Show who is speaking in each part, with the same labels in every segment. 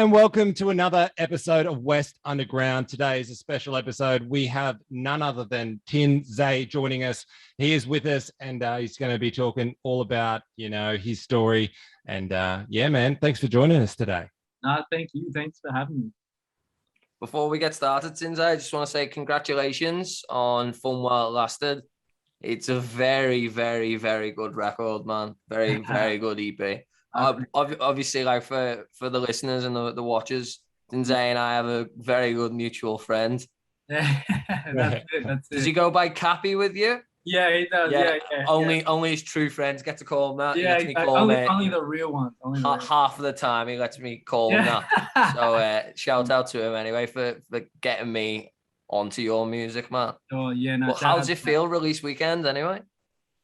Speaker 1: and welcome to another episode of West Underground. Today is a special episode. We have none other than Tinsae joining us. He is with us, and he's going to be talking all about, his story. And yeah, man, thanks for joining us today.
Speaker 2: Thank you. Thanks for having me.
Speaker 3: Before we get started, Tinsae, I just want to say congratulations on Fun While It Lasted. It's a very, very, very good record, man. Very, very good EP. Obviously, like for the listeners and the watchers, Tinsae and I have a very good mutual friend.
Speaker 2: That's it.
Speaker 3: Does he go by Cappy with you?
Speaker 2: Yeah, he does. Yeah.
Speaker 3: Only his true friends get to call him that.
Speaker 2: Yeah, only the real ones.
Speaker 3: Half of the time he lets me call him that. So shout out to him anyway for getting me onto your music, man.
Speaker 2: Oh yeah. No.
Speaker 3: Well, how does it feel release weekend anyway?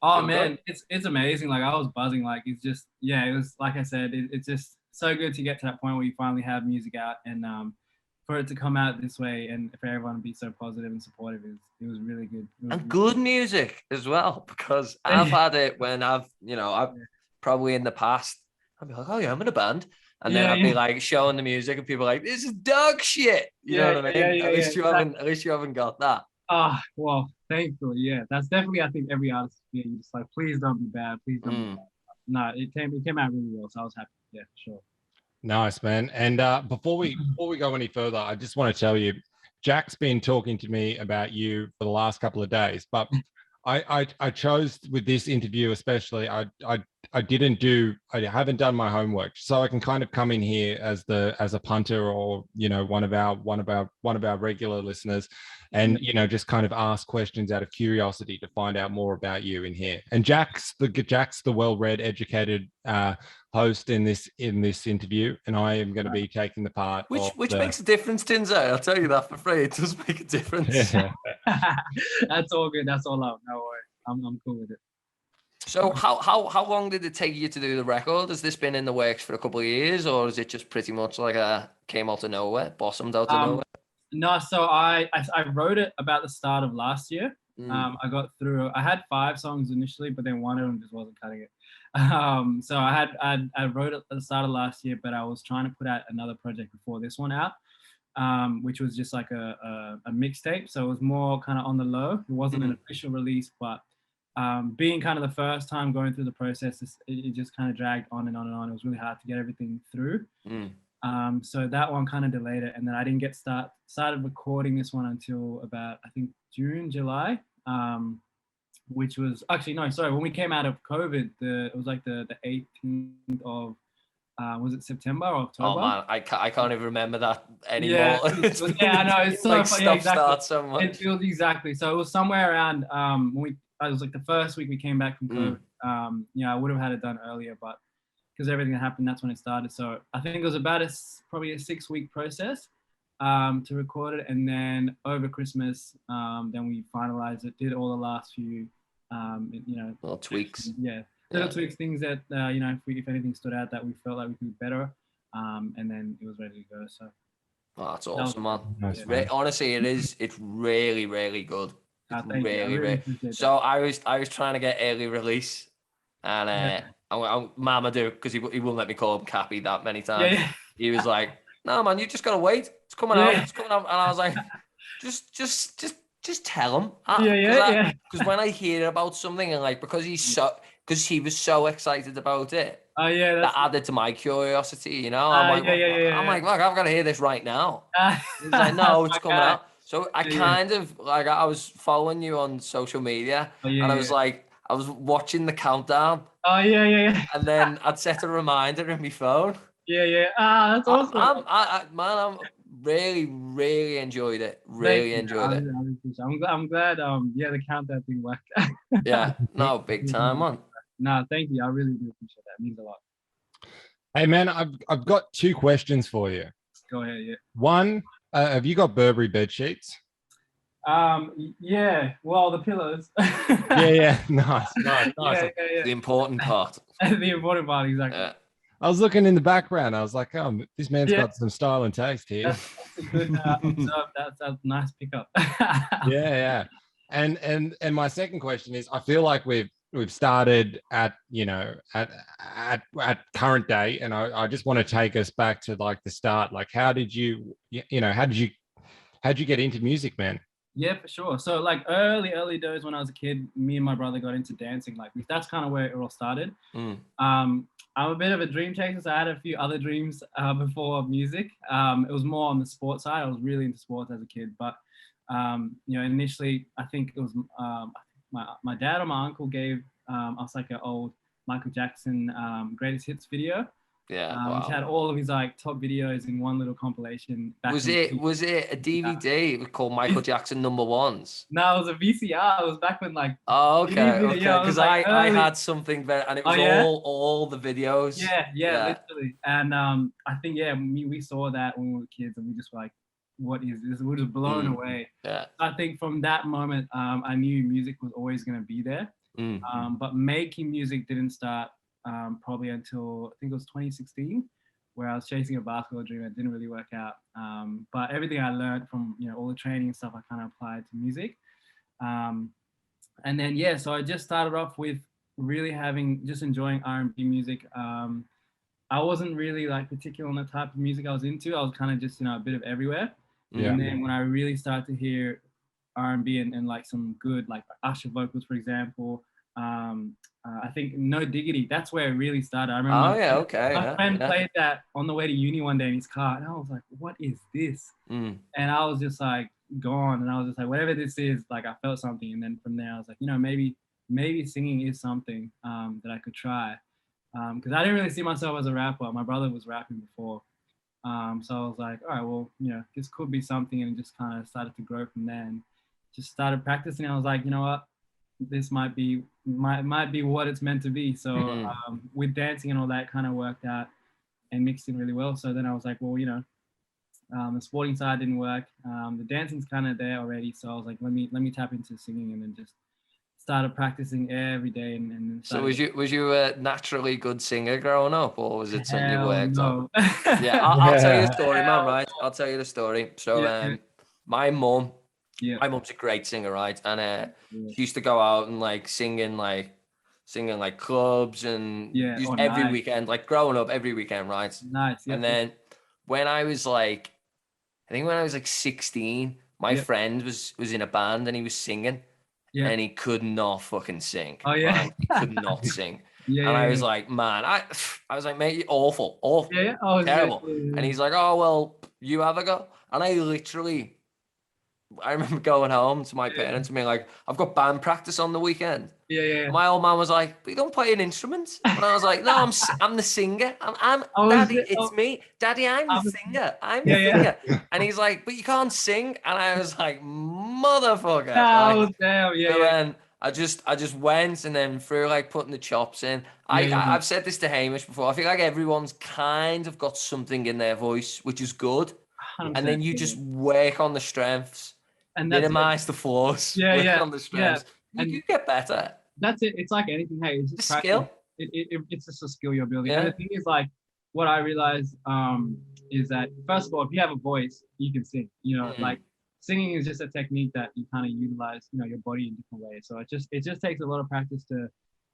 Speaker 2: Oh man, it's amazing. Like I was buzzing. Like it's just it was like I said. It's just so good to get to that point where you finally have music out and for it to come out this way and for everyone to be so positive and supportive, it was really good.
Speaker 3: And good music as well, because I've had it when I've probably in the past, I'd be like, oh yeah, I'm in a band. And then I'd be like showing the music and people are like, this is dog shit. You know what I mean? At least you haven't got that.
Speaker 2: Well, thankfully, yeah. That's definitely, I think, every artist, you're just like, please don't be bad. Please don't be bad. No, it came out really well, so I was happy. Yeah, for sure.
Speaker 1: Nice, man. And before we go any further, I just want to tell you, Jack's been talking to me about you for the last couple of days, but I chose with this interview especially. I haven't done my homework, so I can kind of come in here as a punter or one of our regular listeners, and just kind of ask questions out of curiosity to find out more about you in here. And Jack's the well-read, educated host in this interview, and I am going to be taking the part.
Speaker 3: Which makes a difference, Tinsae. I'll tell you that for free. It does make a difference.
Speaker 1: Yeah.
Speaker 2: That's all good. That's all out. No worry. I'm cool with it.
Speaker 3: So how long did it take you to do the record? Has this been in the works for a couple of years, or is it just pretty much like came out of nowhere, blossomed out of nowhere?
Speaker 2: No, so I wrote it about the start of last year. I got through. I had 5 songs initially, but then one of them just wasn't cutting it. So I wrote it at the start of last year, but I was trying to put out another project before this one out, which was just like a mixtape. So it was more kind of on the low. It wasn't an official release, but being kind of the first time going through the process, it just kind of dragged on and on and on. It was really hard to get everything through. So that one kind of delayed it, and then I didn't get started recording this one until about, I think, June, July, which was actually, no, sorry, when we came out of COVID, it was like the 18th of, was it September or October?
Speaker 3: Oh man, I can't even remember that anymore.
Speaker 2: I know, it's so
Speaker 3: like
Speaker 2: funny.
Speaker 3: Stop start so much.
Speaker 2: It feels exactly. So it was somewhere around, it was like the first week we came back from COVID. I would have had it done earlier, but because everything that happened, that's when it started. So I think it was about probably a 6-week process to record it. And then over Christmas, then we finalized it, did all the last few,
Speaker 3: little tweaks.
Speaker 2: Little tweaks, things that, if anything stood out that we felt like we could do better. And then it was ready to go. So.
Speaker 3: Oh, that's awesome, man.
Speaker 1: Nice,
Speaker 3: man. Honestly, it's really, really good.
Speaker 2: Really.
Speaker 3: So I was trying to get early release, and Mamadou, because he wouldn't let me call him Cappy that many times. He was like, "No, man, you just gotta wait. It's coming out. It's coming out." And I was like, "Just tell him." Because when I hear about something and like because he was so excited about it. That added to my curiosity. I'm like, look, I've got to hear this right now. He's like, no, it's coming out. So I kind of like I was following you on social media, and I was like, I was watching the countdown. And then I'd set a reminder in my phone.
Speaker 2: That's awesome.
Speaker 3: I'm really, really enjoyed it. Really enjoyed it.
Speaker 2: I'm glad. The countdown thing worked.
Speaker 3: No, big time, man.
Speaker 2: No, thank you. I really do appreciate that. It means a lot.
Speaker 1: Hey, man, I've got 2 questions for you.
Speaker 2: Go ahead. Yeah.
Speaker 1: One. Have you got Burberry bed sheets?
Speaker 2: Well, the pillows.
Speaker 1: Nice.
Speaker 3: The important part.
Speaker 2: The important part, exactly.
Speaker 1: I was looking in the background. I was like, oh, this man's got some style and taste here.
Speaker 2: That's a good that's a nice pickup.
Speaker 1: And my second question is, I feel like we've we've started at, you know, at current day, and I just want to take us back to like the start. Like, how did you, you know, how'd you get into music, man?
Speaker 2: Yeah, for sure. So like early days when I was a kid, me and my brother got into dancing. Like that's kind of where it all started. I'm a bit of a dream chaser, so I had a few other dreams before music. It was more on the sports side. I was really into sports as a kid, but you know, initially I think it was my dad or my uncle gave us like an old Michael Jackson greatest hits video.
Speaker 3: Yeah, wow.
Speaker 2: Which had all of his like top videos in one little compilation.
Speaker 3: Was it a DVD? It was called Michael Jackson #1s.
Speaker 2: No, it was a VCR. It was back when like.
Speaker 3: Oh, okay. Because
Speaker 2: like
Speaker 3: I had something very, and it was all the videos.
Speaker 2: Yeah, literally. And I think we saw that when we were kids, and we just were like, what is this? We were just blown away.
Speaker 3: Yeah.
Speaker 2: I think from that moment, I knew music was always going to be there. But making music didn't start probably until I think it was 2016, where I was chasing a basketball dream. It didn't really work out. But everything I learned from, you know, all the training and stuff, I kind of applied to music. And then, so I just started off with really just enjoying R&B music. I wasn't really like particular on the type of music I was into. I was kind of just, you know, a bit of everywhere. Yeah. And then when I really started to hear R&B and like some good like Usher vocals, for example, I think No Diggity, that's where it really started. I remember my friend played that on the way to uni one day in his car, and I was like, what is this? And I was just like gone, and I was just like, whatever this is, like I felt something. And then from there I was like, you know, maybe singing is something that I could try, because I didn't really see myself as a rapper. My brother was rapping before, so I was like, all right, well, you know, this could be something, and just kind of started to grow from there and just started practicing. I was like, you know what, this might be what it's meant to be. So with dancing and all that, kind of worked out and mixed in really well. So then I was like, well, you know, the sporting side didn't work. The dancing's kind of there already. So I was like, let me tap into singing, and then just started practicing every day. And
Speaker 3: so was you a naturally good singer growing up, or was it something you worked on? Yeah, I'll tell you the story, man. Right, I'll tell you the story. So my mum. Yeah. My mum's a great singer, right? And she used to go out and like singing like clubs and every weekend, like growing up every weekend, right?
Speaker 2: Nice. Yeah.
Speaker 3: And then when I was like, I think when I was like 16, my friend was in a band and he was singing, and he could not fucking sing.
Speaker 2: Oh yeah,
Speaker 3: right? He could not sing. And I was like, man, I was like, mate, you're awful, terrible. And he's like, oh well, you have a go. And I remember going home to my parents and being like, I've got band practice on the weekend.
Speaker 2: Yeah.
Speaker 3: My old man was like, but you don't play an instrument? And I was like, no, I'm the singer. I'm Daddy, it's me. Daddy, I'm the singer. I'm the singer. And he's like, but you can't sing. And I was like, motherfucker.
Speaker 2: Oh, damn.
Speaker 3: And I just went, and then through like putting the chops in. I've said this to Hamish before. I feel like everyone's kind of got something in their voice, which is good. And then you just work on the strengths. And minimize the flaws. On the strengths. And you get better.
Speaker 2: That's it. It's like anything. Hey, it's just
Speaker 3: a skill.
Speaker 2: It's just a skill you're building. And the thing is, like, what I realized is that first of all, if you have a voice, you can sing. You know, like singing is just a technique that you kind of utilize, you know, your body in different ways. So it just takes a lot of practice to.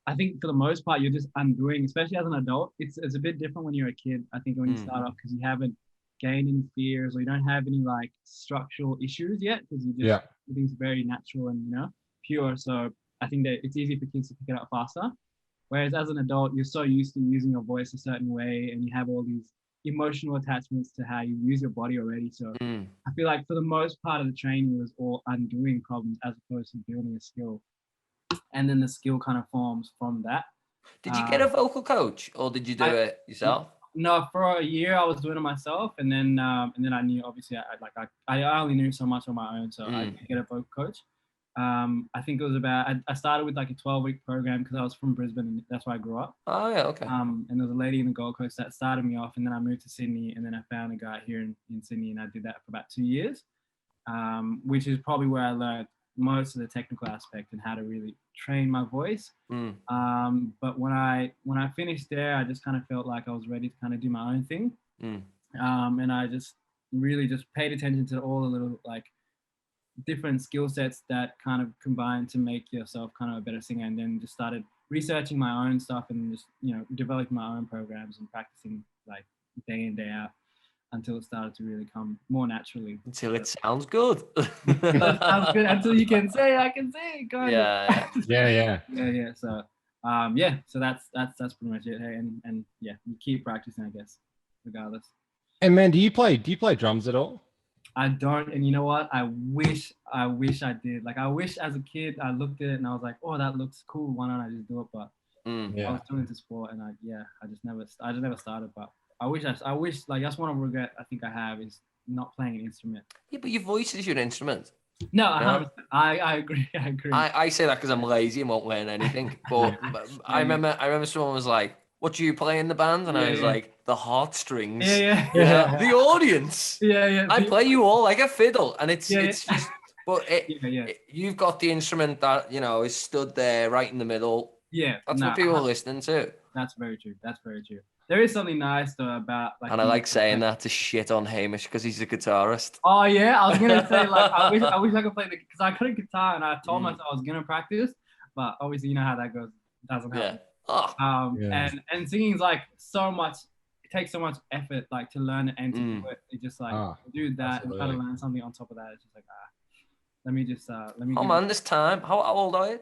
Speaker 2: I think for the most part, you're just undoing, especially as an adult. It's a bit different when you're a kid. I think when you start off, because you haven't gain any fears, or you don't have any like structural issues yet, because you just everything's very natural and, you know, pure. So I think that it's easy for kids to pick it up faster, whereas as an adult you're so used to using your voice a certain way, and you have all these emotional attachments to how you use your body already. So I feel like for the most part of the training was all undoing problems as opposed to building a skill, and then the skill kind of forms from that.
Speaker 3: Did you get a vocal coach, or did you do it yourself?
Speaker 2: No, for a year I was doing it myself, and then I knew, obviously I only knew so much on my own, so I didn't get a vocal coach. I think it was I started with like a 12-week program because I was from Brisbane, and that's where I grew up.
Speaker 3: Oh yeah, okay.
Speaker 2: And there was a lady in the Gold Coast that started me off, and then I moved to Sydney, and then I found a guy here in Sydney, and I did that for about 2 years, which is probably where I learned most of the technical aspect and how to really train my voice. But when I finished there, I just kind of felt like I was ready to kind of do my own thing. And I just really just paid attention to all the little like different skill sets that kind of combine to make yourself kind of a better singer, and then just started researching my own stuff and just, you know, developing my own programs and practicing like day in, day out until it started to really come more naturally.
Speaker 3: Until it sounds good.
Speaker 2: That sounds good. Until you can say, I can sing, kind
Speaker 3: Yeah.
Speaker 2: of. Yeah. So, so that's pretty much it. Hey, and yeah, you keep practicing, I guess, regardless.
Speaker 1: And man, do you play drums at all?
Speaker 2: I don't, and you know what? I wish I did. Like, I wish as a kid I looked at it and I was like, oh, that looks cool. Why don't I just do it? But I was too into sport, and I just never started. But I wish like that's one of the regret I think I have is not playing an instrument.
Speaker 3: Yeah, but your voice is your instrument.
Speaker 2: No, I agree.
Speaker 3: I say that because I'm lazy and won't learn anything. But I remember someone was like, "What do you play in the band?" And I was like, "The heartstrings."
Speaker 2: Yeah.
Speaker 3: The audience.
Speaker 2: Yeah.
Speaker 3: I play you all like a fiddle, and it's just. But you've got the instrument that, you know, is stood there right in the middle.
Speaker 2: Yeah,
Speaker 3: that's what people are listening to.
Speaker 2: That's very true. There is something nice though about like.
Speaker 3: And I like saying that to shit on Hamish because he's a guitarist.
Speaker 2: Oh yeah, I was gonna say like I wish I could play because I couldn't guitar and I told myself I was gonna practice, but obviously you know how that goes. It doesn't happen. And singing's like so much. It takes so much effort like to learn and to do it. It's just like do that and try to learn something on top of that. It's just like let me.
Speaker 3: Oh man, this time. How old are you?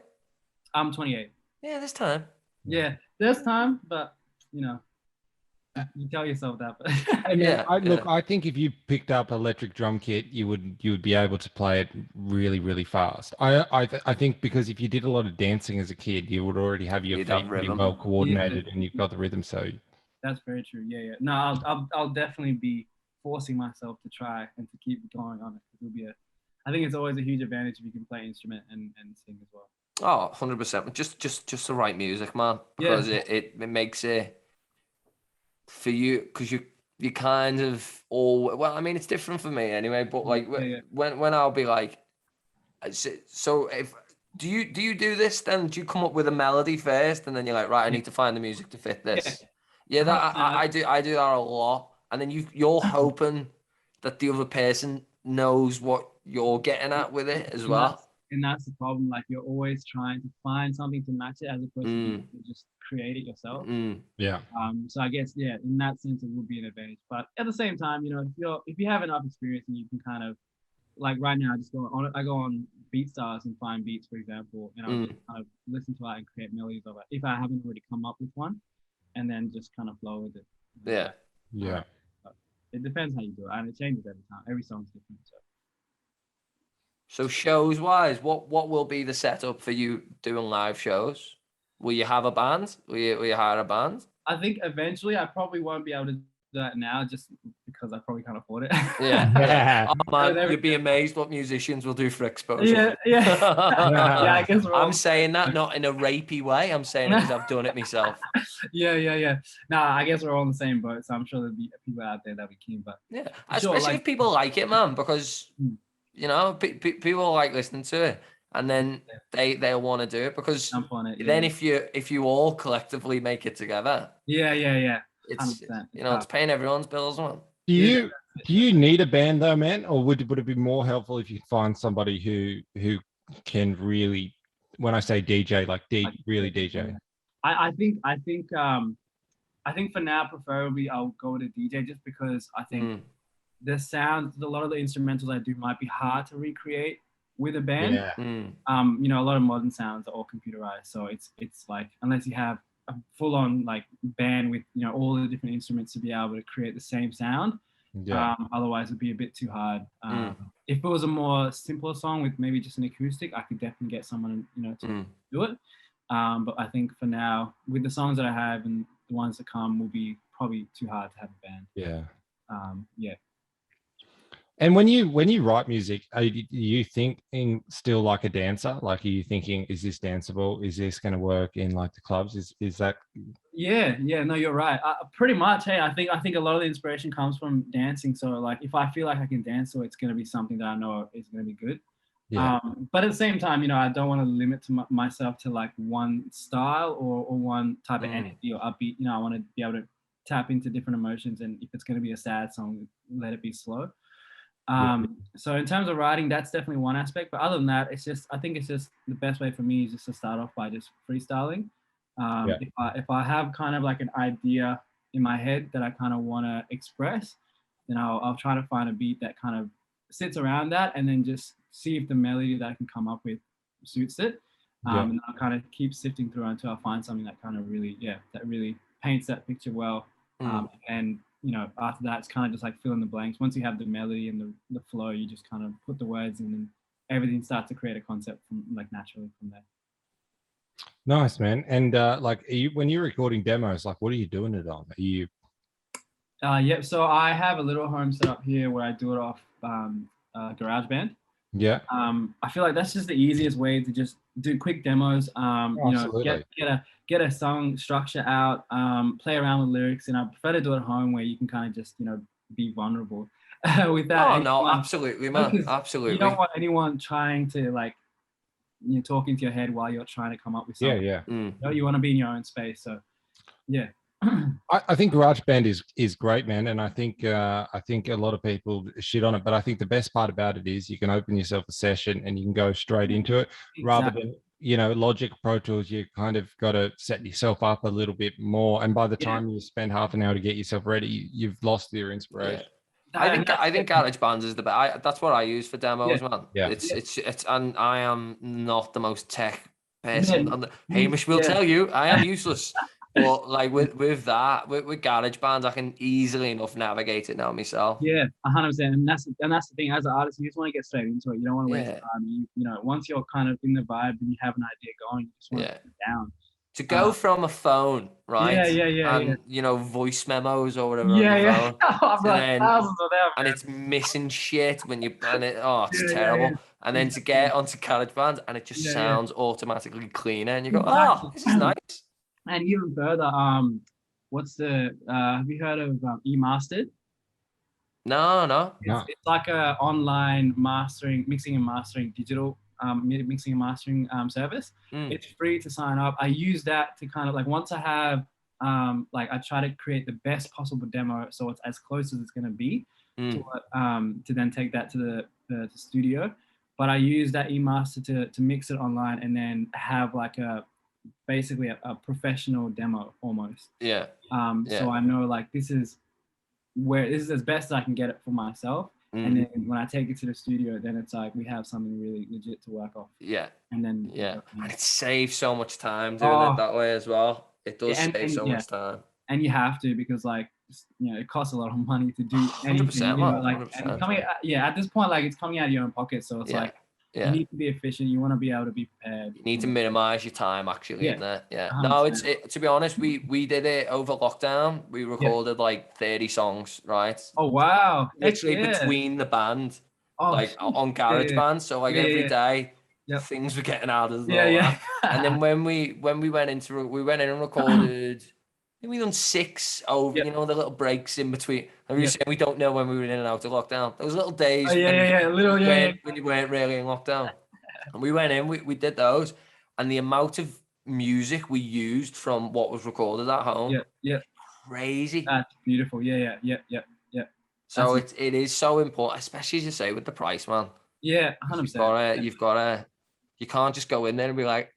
Speaker 2: I'm 28.
Speaker 3: Yeah, this time.
Speaker 2: Yeah, there's time, but you know. You tell yourself that, but
Speaker 1: I think if you picked up electric drum kit, you would be able to play it really, really fast. I think because if you did a lot of dancing as a kid, you would already have your feet pretty well coordinated, and you've got the rhythm. So
Speaker 2: that's very true. Yeah. No, I'll definitely be forcing myself to try and to keep going on it. It'll be I think it's always a huge advantage if you can play an instrument and sing as well.
Speaker 3: Oh, 100%. Just the right music, man, because it makes it. For you, because you kind of I mean, it's different for me anyway, but like when I'll be like, so if do you do this, then do you come up with a melody first and then you're like, right, I need to find the music to fit this? I do that a lot, and then you're hoping that the other person knows what you're getting at with it as well.
Speaker 2: And that's the problem. Like, you're always trying to find something to match it as opposed to just create it yourself. So I guess, in that sense, it would be an advantage. But at the same time, you know, if you have enough experience and you can kind of, like right now, I go on BeatStars and find beats, for example, and I'll just kind of listen to it and create melodies of it if I haven't already come up with one, and then just kind of flow with it.
Speaker 1: Yeah.
Speaker 2: But it depends how you do it, and it changes every time. Every song's different.
Speaker 3: So shows wise, what will be the setup for you doing live shows? Will you have a band? Will you hire a band?
Speaker 2: I think eventually I probably won't be able to do that now just because I probably can't afford it.
Speaker 3: Oh man, you'd be amazed what musicians will do for exposure.
Speaker 2: I guess
Speaker 3: I'm saying that not in a rapey way. I'm saying it because I've done it myself.
Speaker 2: Nah, I guess we're all in the same boat, so I'm sure there'll be people out there that'll be keen. But
Speaker 3: especially if people like it, man, because you know, people like listening to it, and then they'll want to do it because then if you all collectively make it together, it's 100%. You know, it's paying everyone's bills, man.
Speaker 1: Do you need a band though, man, or would it be more helpful if you find somebody who can really, when I say DJ, like really DJ?
Speaker 2: I think for now, preferably I'll go with a DJ just because I think. The sounds, a lot of the instrumentals I do might be hard to recreate with a band. You know, a lot of modern sounds are all computerized, so it's like unless you have a full-on like band with, you know, all the different instruments to be able to create the same sound. Otherwise, it'd be a bit too hard. If it was a more simpler song with maybe just an acoustic, I could definitely get someone, you know, to do it. But I think for now, with the songs that I have and the ones that come, will be probably too hard to have a band.
Speaker 1: And when you write music, are you thinking still like a dancer? Like, are you thinking, is this danceable? Is this going to work in like the clubs? Is that? No, you're right. Pretty much. Hey, I think a lot of the inspiration comes from dancing. So like, if I feel like I can dance, so it's going to be something that I know is going to be good. But at the same time, you know, I don't want to limit myself to like one style or one type of energy or upbeat. You know, I want to be able to tap into different emotions, and if it's going to be a sad song, let it be slow.
Speaker 2: So in terms of writing, that's definitely one aspect. But other than that, I think it's just the best way for me is just to start off by just freestyling. If I have kind of like an idea in my head that I kind of want to express, then I'll try to find a beat that kind of sits around that, and then just see if the melody that I can come up with suits it. And I'll kind of keep sifting through until I find something that kind of really, that really paints that picture well. And after that, it's kind of just like fill in the blanks. Once you have the melody and the flow, you just kind of put the words in, and everything starts to create a concept from like naturally from there.
Speaker 1: Nice, man. And like, when you're recording demos, like, what are you doing it on? Are you?
Speaker 2: So I have a little home set up here where I do it off Garageband.
Speaker 1: Yeah.
Speaker 2: I feel like that's just the easiest way to just do quick demos. Get a song structure out, play around with lyrics, and I prefer to do it at home where you can kind of just be vulnerable with that.
Speaker 3: Oh no, absolutely, man, absolutely.
Speaker 2: You don't want anyone trying to like talk into your head while you're trying to come up with something. You want to be in your own space. So yeah.
Speaker 1: I think GarageBand is great, man, and I think a lot of people shit on it, but I think the best part about it is you can open yourself a session and you can go straight into it, rather than Logic, Pro Tools. You kind of got to set yourself up a little bit more, and by the time you spend half an hour to get yourself ready, you've lost your inspiration.
Speaker 3: I think Garageband is the best. That's what I use for demos, man. It's and I am not the most tech person. Hamish will tell you I am useless. But like with GarageBand, I can easily enough navigate it now myself.
Speaker 2: Yeah, 100%. And that's the thing. As an artist, you just want to get straight into it. You don't want to waste time. Once you're kind of in the vibe and you have an idea going, you just want to put it down.
Speaker 3: To go from a phone, right? And voice memos or whatever on your phone.
Speaker 2: I've got thousands of them.
Speaker 3: And it's missing shit when you ban it. Oh, it's terrible. And then to get onto GarageBand and it just sounds automatically cleaner, and you go, oh, this is nice.
Speaker 2: And even further, have you heard of eMastered?
Speaker 3: No.
Speaker 2: It's like a online mixing and mastering digital mixing and mastering service. It's free to sign up. I use that to kind of like, once I have I try to create the best possible demo so it's as close as it's going to be to then take that to the studio. But I use that eMaster to mix it online and then have like basically a professional demo almost. So I know like this is as best as I can get it for myself. And then when I take it to the studio, then it's like we have something really legit to work off. And then
Speaker 3: and it saves so much time doing it that way as well. It does save so much time. And
Speaker 2: you have to, because like it costs a lot of money to do anything.
Speaker 3: 100%,
Speaker 2: like 100%. At this point, like it's coming out of your own pocket, so it's like you need to be efficient. You want to be able to be prepared.
Speaker 3: You need to minimize your time actually in there. No, to be honest, we did it over lockdown. We recorded like 30 songs, right?
Speaker 2: Oh wow.
Speaker 3: Literally between the band, on GarageBand. So like every day things were getting out of the And then when we went in and recorded, I think we done 6 over, the little breaks in between. And we were saying we don't know when we were in and out of lockdown. Those little days when you weren't really in lockdown. And we went in, we did those. And the amount of music we used from what was recorded at home, crazy.
Speaker 2: That's beautiful. Yeah.
Speaker 3: So it is so important, especially as you say with the price, man.
Speaker 2: Yeah, 100%.
Speaker 3: You can't just go in there and be like,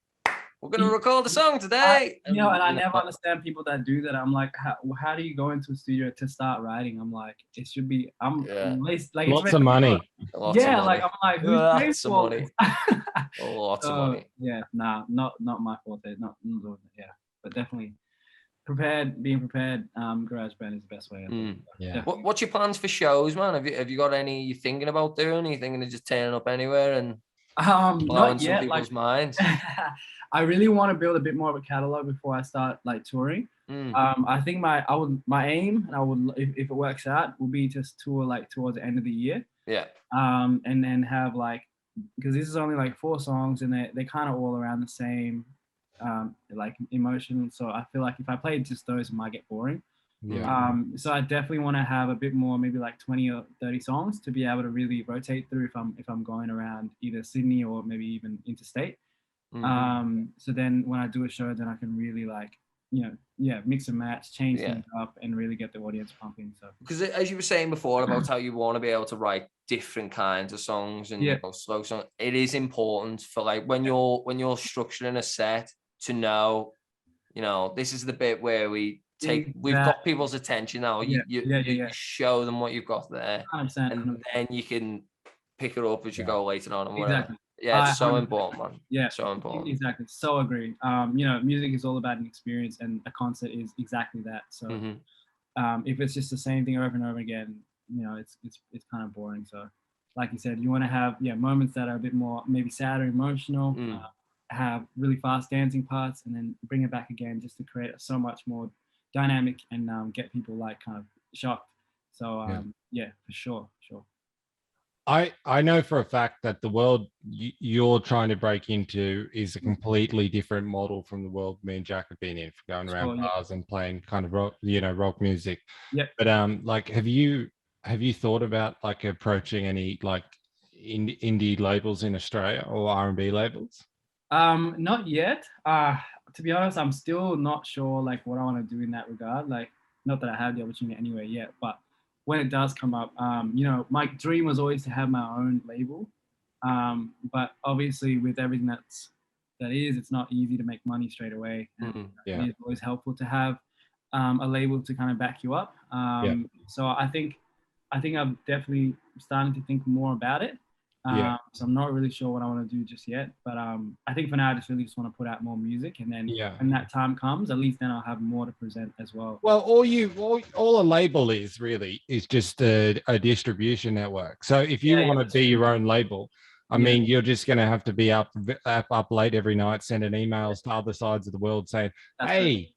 Speaker 3: we're going to record a song today.
Speaker 2: And I never understand people that do that. I'm like, how do you go into a studio to start writing? I'm like, it should be, at least like
Speaker 1: lots of money.
Speaker 2: Like I'm like, who's pays for it?
Speaker 3: Lots of money.
Speaker 2: Yeah, not my forte. But definitely being prepared. GarageBand is the best way.
Speaker 3: What's your plans for shows, man? Have you got any you thinking about doing? Are you thinking of just turning up anywhere and blowing some people's minds?
Speaker 2: I really want to build a bit more of a catalog before I start like touring. I think my aim, and I would, if it works out, will be just tour like towards the end of the year. And then have like, because this is only like 4 songs and they're kind of all around the same like emotion. So I feel like if I played just those, it might get boring. So I definitely want to have a bit more, maybe like 20 or 30 songs to be able to really rotate through if I'm going around either Sydney or maybe even interstate. So then when I do a show, then I can really like, mix and match, change things up, and really get the audience pumping. So
Speaker 3: because as you were saying before about how you want to be able to write different kinds of songs and slow songs, it is important for like when you're structuring a set to know, this is the bit where we've got people's attention now. You show them what you've got there,
Speaker 2: 100%,
Speaker 3: and then you can pick it up as you go later on and whatever.
Speaker 2: Exactly.
Speaker 3: Yeah, it's so important, man.
Speaker 2: Yeah,
Speaker 3: so important.
Speaker 2: Exactly. So agree. Music is all about an experience, and a concert is exactly that. So, if it's just the same thing over and over again, it's kind of boring. So, like you said, you want to have moments that are a bit more maybe sad or emotional, have really fast dancing parts, and then bring it back again just to create so much more dynamic and get people like kind of shocked. So, for sure.
Speaker 1: I know for a fact that the world you're trying to break into is a completely different model from the world me and Jack have been in, for going around bars and playing kind of rock, rock music.
Speaker 2: Yeah.
Speaker 1: But like, have you thought about like approaching any like indie labels in Australia or R&B labels?
Speaker 2: Not yet. To be honest, I'm still not sure like what I want to do in that regard. Like, not that I have the opportunity anyway yet, but when it does come up, my dream was always to have my own label. But obviously with everything it's not easy to make money straight away. And it's always helpful to have a label to kind of back you up. So I think I'm definitely starting to think more about it. So I'm not really sure what I want to do just yet, but I think for now I just really want to put out more music, and then when that time comes, at least then I'll have more to present as well.
Speaker 1: Well, all a label is really is just a distribution network. So if you want to be your own label, I mean, you're just going to have to be up late every night, sending emails to other sides of the world saying, "Hey,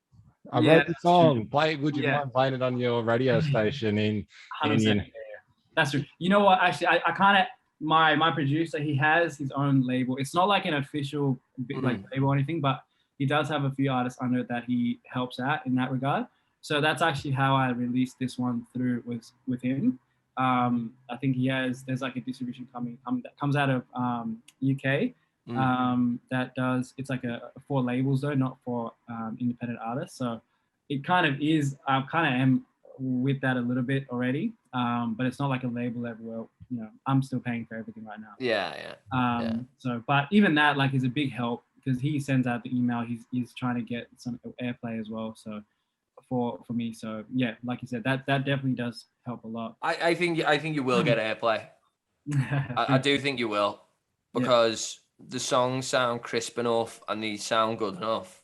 Speaker 1: I wrote the song. Play it. Would you mind playing it on your radio station?"
Speaker 2: That's true. You know what? Actually, I kind of. My producer, he has his own label. It's not like an official like label or anything, but he does have a few artists under it that he helps out in that regard. So that's actually how I released this one through, was with him. I think there's like a distribution that comes out of UK that does, it's like for labels though, not for independent artists. So it kind of is, I kind of am with that a little bit already, but it's not like a label everywhere. I'm still paying for everything right now. So, but even that like is a big help, because he sends out the email. He's trying to get some airplay as well. So for me, so yeah, like you said, that definitely does help a lot.
Speaker 3: I think you will get airplay. I do think you will, because the songs sound crisp enough and they sound good enough.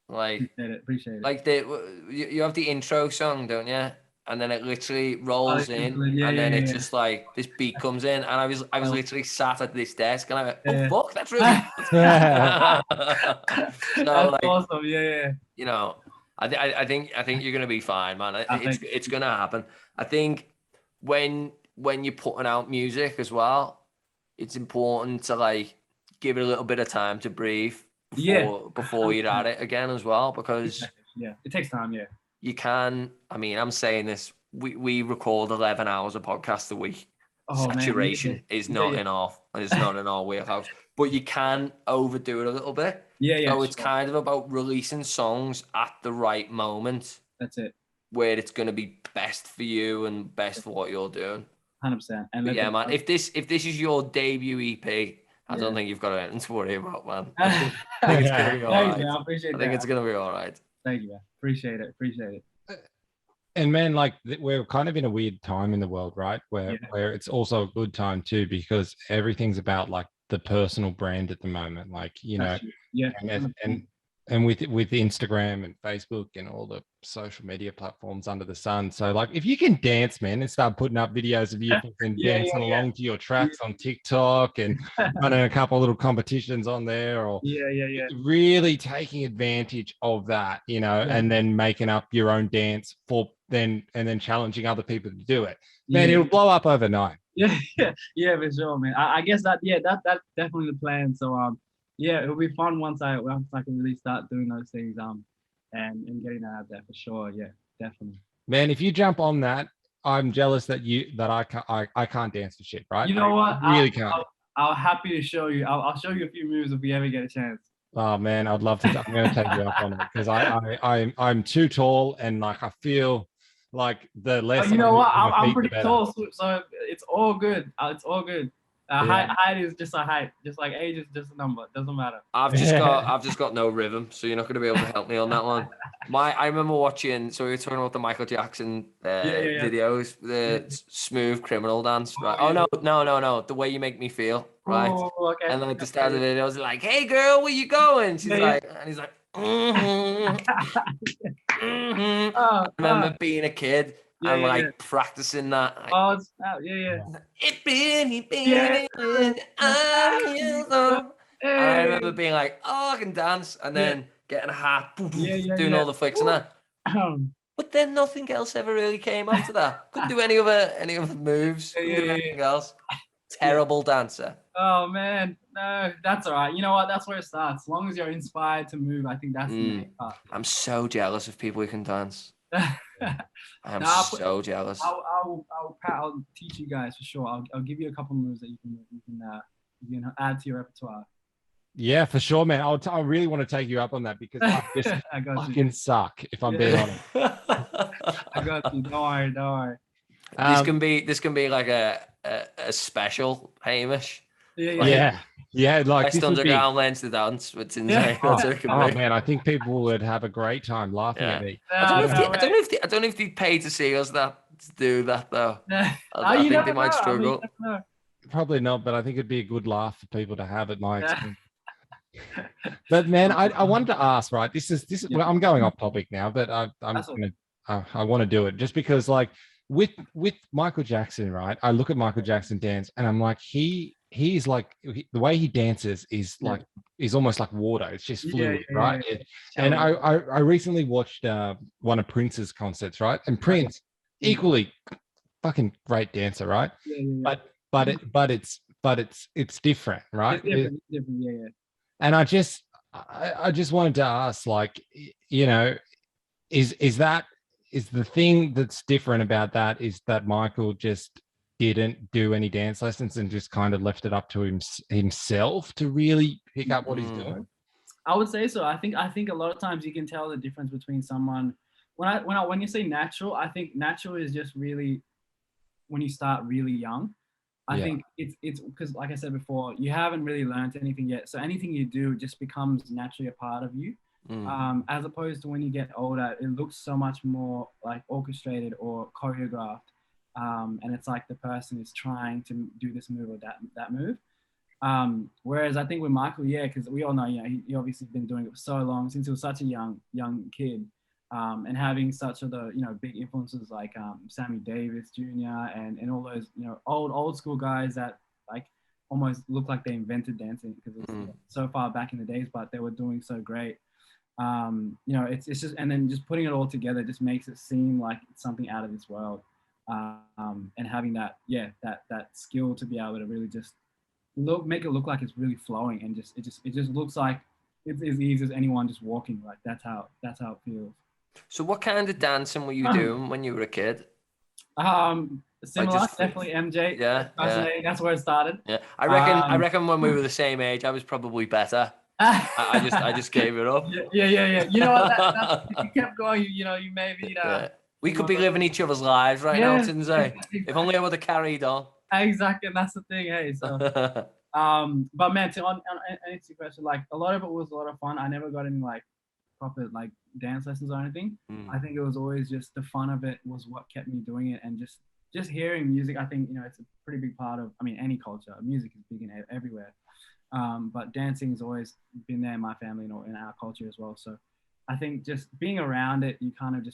Speaker 3: Like
Speaker 2: appreciate it.
Speaker 3: Like you have the intro song, don't you? And then it literally rolls in, and then it's just like this beat comes in, and I was literally sat at this desk, and I went, "Oh fuck, that's really so
Speaker 2: that's
Speaker 3: like,
Speaker 2: awesome."
Speaker 3: I think you're gonna be fine, man. It's gonna happen. I think when you're putting out music as well, it's important to like give it a little bit of time to breathe before you're at it again as well, because
Speaker 2: it takes time.
Speaker 3: You can, I mean, I'm saying this, we record 11 hours of podcast a week. Saturation is not in our wheelhouse, but you can overdo it a little bit. So it's kind of about releasing songs at the right moment.
Speaker 2: That's it.
Speaker 3: Where it's going to be best for you and best for what you're doing.
Speaker 2: 100%. And
Speaker 3: man, if this is your debut EP, I don't think you've got anything to worry about, man. I think it's going to be all right.
Speaker 2: Man, I appreciate that.
Speaker 3: I think it's going to be all right.
Speaker 2: Thank you, man. Appreciate it.
Speaker 1: And man, like we're kind of in a weird time in the world, right? Where it's also a good time too, because everything's about like the personal brand at the moment. Like, and with Instagram and Facebook and all the social media platforms under the sun. So like, if you can dance, man, and start putting up videos of you dancing along to your tracks on TikTok and running a couple of little competitions on there, or really taking advantage of that, and then making up your own dance and then challenging other people to do it, man, it'll blow up overnight.
Speaker 2: For sure, man. I guess that's definitely the plan. So it'll be fun once I can really start doing those things and getting that out there for sure. Yeah, definitely.
Speaker 1: Man, if you jump on that, I'm jealous that I can't dance for shit, right?
Speaker 2: You know what?
Speaker 1: I really can't.
Speaker 2: I'll happy to show you. I'll show you a few moves if we ever get a chance.
Speaker 1: Oh man, I'd love to. I'm going to take you up on it because I'm too tall and like I feel like the less
Speaker 2: You
Speaker 1: I
Speaker 2: know
Speaker 1: move
Speaker 2: what?
Speaker 1: my
Speaker 2: I'm
Speaker 1: feet, the
Speaker 2: pretty
Speaker 1: better.
Speaker 2: tall, so it's all good. It's all good.
Speaker 1: Yeah.
Speaker 2: Height is just a height, just like age is just a number. It doesn't matter.
Speaker 3: I've just got no rhythm, so you're not going to be able to help me on that one. I remember watching. So we were talking about the Michael Jackson videos, the Smooth Criminal dance, right? Oh no, the Way You Make Me Feel, right?
Speaker 2: Oh, okay.
Speaker 3: And then at the start of the video, I was like, "Hey girl, where you going?" She's like, and he's like, "Mm-hmm, mm-hmm." I remember being a kid and like practicing that. Like,
Speaker 2: oh, it's yeah.
Speaker 3: It really, and I remember being like, "Oh, I can dance," and then getting a hat, doing all the flicks and that. But then nothing else ever really came after that. Couldn't do any other moves. Couldn't do anything else. Terrible dancer.
Speaker 2: Oh man, no, that's all right. You know what? That's where it starts. As long as you're inspired to move, I think that's the main part.
Speaker 3: I'm so jealous of people who can dance. I'm so jealous.
Speaker 2: I'll teach you guys for sure. I'll give you a couple moves that you can add to your repertoire.
Speaker 1: Yeah, for sure, man. I really want to take you up on that because I just fucking suck, if I'm being honest.
Speaker 2: I got you. Don't worry.
Speaker 3: This can be like a special, Hamish.
Speaker 2: Yeah.
Speaker 1: Like
Speaker 3: Best underground learns to dance with Tinsae.
Speaker 1: Oh man, I think people would have a great time laughing at me.
Speaker 3: I don't know if they pay to see us to do that though. I think they might struggle.
Speaker 1: Probably not, but I think it'd be a good laugh for people to have at my expense. But man, I wanted to ask, right? This is well, I'm going off topic now, but I want to do it just because, like, with Michael Jackson, right? I look at Michael Jackson dance, and I'm like, he's like the way he dances is like is almost like water. It's just fluid, right? And I recently watched one of Prince's concerts, right? And Prince, equally fucking great dancer, right? But it's different, right?
Speaker 2: It's different,
Speaker 1: And I just wanted to ask, like, you know, is the thing that's different about that is that Michael just didn't do any dance lessons and just kind of left it up to himself to really pick up what he's doing?
Speaker 2: I would say so. I think a lot of times you can tell the difference between someone when you say natural, I think natural is just really when you start really young. I think it's because, like I said before, you haven't really learned anything yet. So anything you do just becomes naturally a part of you. As opposed to when you get older, it looks so much more like orchestrated or choreographed. And it's like the person is trying to do this move or that move. Whereas I think with Michael, because we all know, he obviously been doing it for so long, since he was such a young kid. And having such big influences like Sammy Davis Jr. and all those old school guys that like almost look like they invented dancing because it's so far back in the days, but they were doing so great. It's just, and then just putting it all together just makes it seem like it's something out of this world. And having that skill to be able to really just make it look like it's really flowing, and it just looks like it's as easy as anyone just walking. Like that's how it feels.
Speaker 3: So what kind of dancing were you doing when you were a kid?
Speaker 2: Similar, definitely MJ.
Speaker 3: Yeah.
Speaker 2: That's where it started.
Speaker 3: Yeah, I reckon when we were the same age, I was probably better. I just gave it up.
Speaker 2: Yeah. You know what? If you kept going, you maybe.
Speaker 3: We could be living each other's lives right now, Tinsae. If only I would have carried on.
Speaker 2: Exactly, and that's the thing. Hey, so. But man, to answer your question, like a lot of it was a lot of fun. I never got any like proper like dance lessons or anything. I think it was always just the fun of it was what kept me doing it, and just hearing music. I think it's a pretty big part of any culture. Music is big in everywhere, but dancing has always been there in my family and in our culture as well. So I think just being around it, you kind of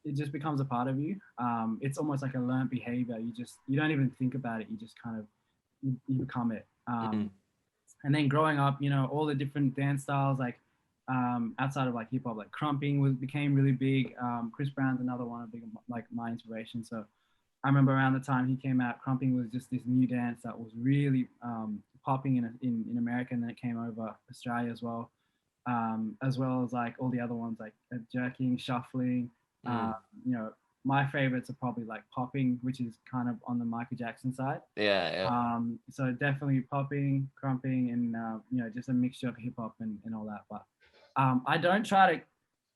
Speaker 2: it just becomes a part of you. It's almost like a learned behavior. You don't even think about it. You just kind of you become it. And then growing up, all the different dance styles like. Outside of like hip hop, like crumping became really big. Chris Brown's another one of big like my inspiration. So I remember around the time he came out, crumping was just this new dance that was really popping in America, and then it came over Australia as well as like all the other ones like jerking, shuffling, my favorites are probably like popping, which is kind of on the Michael Jackson side.
Speaker 3: Yeah.
Speaker 2: So definitely popping, crumping, and you know, just a mixture of hip hop and all that. But I don't try to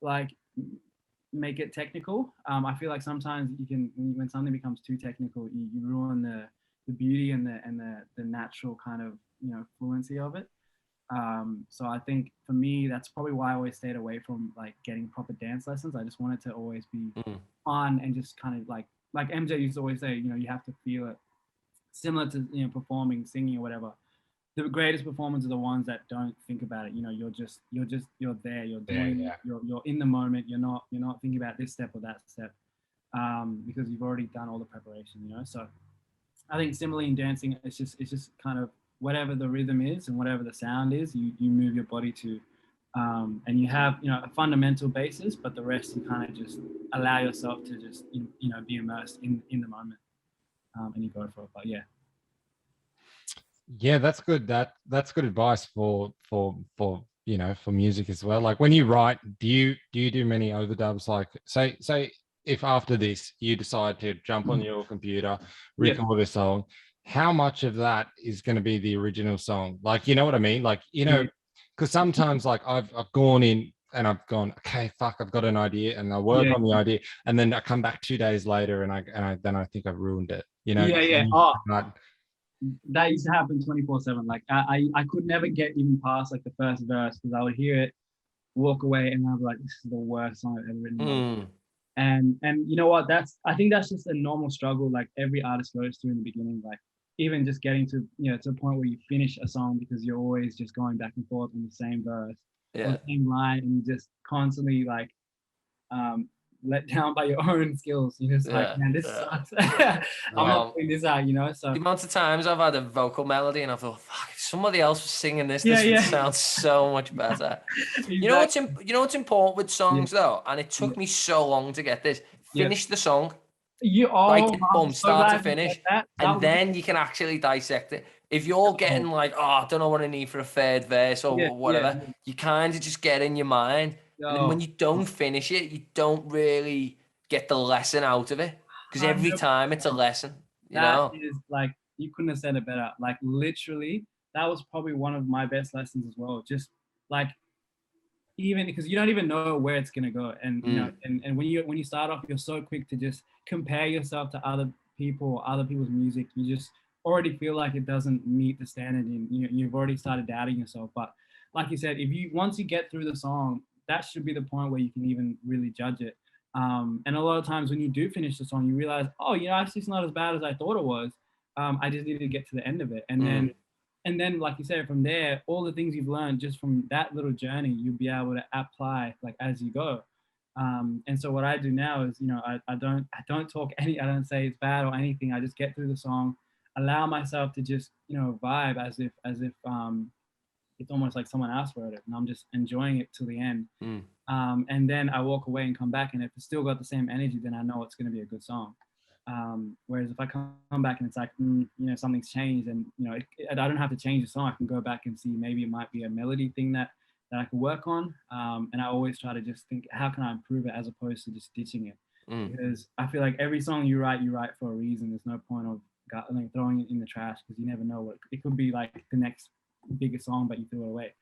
Speaker 2: like make it technical. I feel like sometimes you can, when something becomes too technical, you ruin the beauty and the natural kind of, you know, fluency of it. So I think for me, that's probably why I always stayed away from like getting proper dance lessons. I just wanted to always be fun and just kind of like MJ used to always say, you know, you have to feel it, similar to, you know, performing, singing or whatever. The greatest performers are the ones that don't think about it. You know, you're there, you're doing, you're in the moment. You're not thinking about this step or that step, because you've already done all the preparation. You know, so I think similarly in dancing, it's just kind of whatever the rhythm is and whatever the sound is, you move your body to, and you have, you know, a fundamental basis, but the rest you kind of just allow yourself to just, you know, be immersed in the moment, and you go for it. But yeah.
Speaker 1: Yeah, that's good. That's good advice for you know, for music as well. Like when you write, do you do many overdubs? Like say if after this you decide to jump on your computer, record a song, how much of that is going to be the original song? Like, you know what I mean? Like, you know, because sometimes like I've gone in and I've gone, okay, fuck, I've got an idea, and I work on the idea, and then I come back 2 days later and I think I've ruined it. You know?
Speaker 2: That used to happen 24/7. Like I could never get even past like the first verse, because I would hear it, walk away, and I'd be like, this is the worst song I've ever written. And you know what? I think that's just a normal struggle like every artist goes through in the beginning. Like even just getting to, you know, to a point where you finish a song because you're always just going back and forth on the same verse, or the same line, and you just constantly like let down by your own skills. You're just like, man, this sucks. I'm not putting this out, you know. So
Speaker 3: the amount of times I've had a vocal melody and I thought, fuck, if somebody else was singing this, this would sound so much better. Exactly. You know what's important with songs though, and it took me so long to get this. Finish the song. Write it from start to finish, and then you can actually dissect it. If you're getting like, oh, I don't know what I need for a third verse or whatever, you kind of just get in your mind. And then when you don't finish it, you don't really get the lesson out of it, because every time it's a lesson. You know?
Speaker 2: Is like, you couldn't have said it better. Like literally, that was probably one of my best lessons as well. Just like, even because you don't even know where it's gonna go, and you know, and when you start off, you're so quick to just compare yourself to other people or other people's music. You just already feel like it doesn't meet the standard, and you've already started doubting yourself. But like you said, once you get through the song, that should be the point where you can even really judge it. And a lot of times when you do finish the song, you realize, oh, you know, actually it's not as bad as I thought it was. I just needed to get to the end of it. And then, like you said, from there, all the things you've learned just from that little journey, you'll be able to apply like as you go. And so what I do now is, you know, I don't talk I don't say it's bad or anything. I just get through the song, allow myself to just, you know, vibe as if it's almost like someone else wrote it, and I'm just enjoying it till the end. And then I walk away and come back, and if it's still got the same energy, then I know it's going to be a good song. Whereas if I come back and it's like, you know, something's changed, and you know, I don't have to change the song. I can go back and see maybe it might be a melody thing that I can work on. And I always try to just think, how can I improve it, as opposed to just ditching it. Because I feel like every song you write for a reason. There's no point of like throwing it in the trash, because you never know what it could be, like the next bigger song, but you threw it away,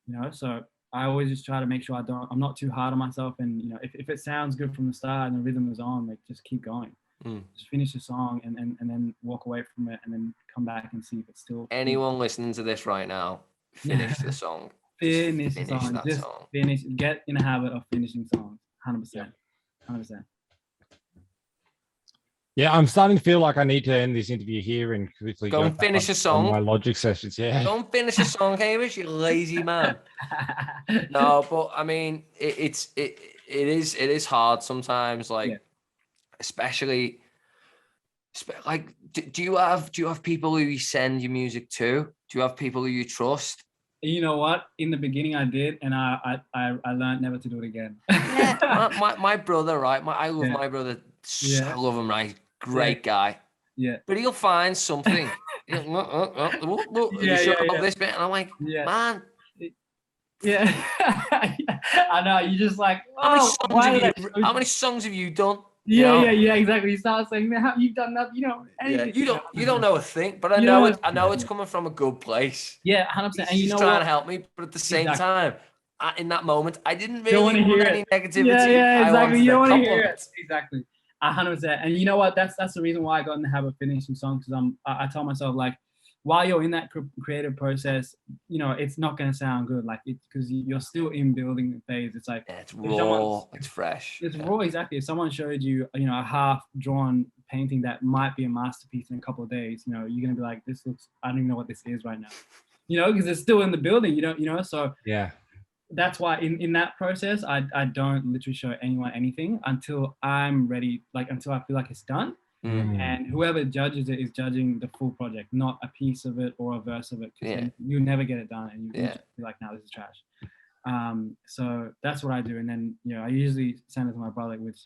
Speaker 2: you know. So I always just try to make sure I'm not too hard on myself, and you know, if it sounds good from the start and the rhythm is on, like just keep going. Just finish the song and then walk away from it, and then come back and see if it's still.
Speaker 3: Anyone listening to this right now, finish the song.
Speaker 2: Finish the song. Just finish. Get in a habit of finishing songs. 100%. 100%.
Speaker 1: Yeah, I'm starting to feel like I need to end this interview here and quickly
Speaker 3: go and finish a song.
Speaker 1: My Logic sessions,
Speaker 3: Go and finish a song, Hamish, you lazy man. No, but I mean, it is hard sometimes, like especially like, do you have people who you send your music to? Do you have people who you trust?
Speaker 2: You know what? In the beginning, I did, and I learned never to do it again.
Speaker 3: my brother, right? I love my brother. I love him, right? Great guy.
Speaker 2: Yeah.
Speaker 3: But he'll find something. You sure about this bit? And I'm like, man.
Speaker 2: Yeah. I know. You just like,
Speaker 3: how many songs have you done?
Speaker 2: Yeah, exactly. You start saying, man, you've done nothing, anything.
Speaker 3: You don't know a thing, but I know it's coming from a good place.
Speaker 2: Yeah, 100%. And
Speaker 3: He's trying to help me, but at the same time, in that moment, I didn't really want any negativity.
Speaker 2: Yeah, exactly. You don't want to hear it.
Speaker 3: Compliments.
Speaker 2: Exactly. 100%. And you know what? That's the reason why I got in the habit of finishing songs, because I tell myself, like, while you're in that creative process, it's not going to sound good, like, because you're still in building phase. It's like,
Speaker 3: it's raw, it's fresh.
Speaker 2: It's raw, exactly. If someone showed you, a half-drawn painting that might be a masterpiece in a couple of days, you're going to be like, this looks, I don't even know what this is right now, because it's still in the building, so
Speaker 1: yeah.
Speaker 2: That's why in that process, I don't literally show anyone anything until I'm ready, like until I feel like it's done. And whoever judges it is judging the full project, not a piece of it or a verse of it. Because you never get it done, and you just be like, "No, this is trash." So that's what I do, and then I usually send it to my brother, which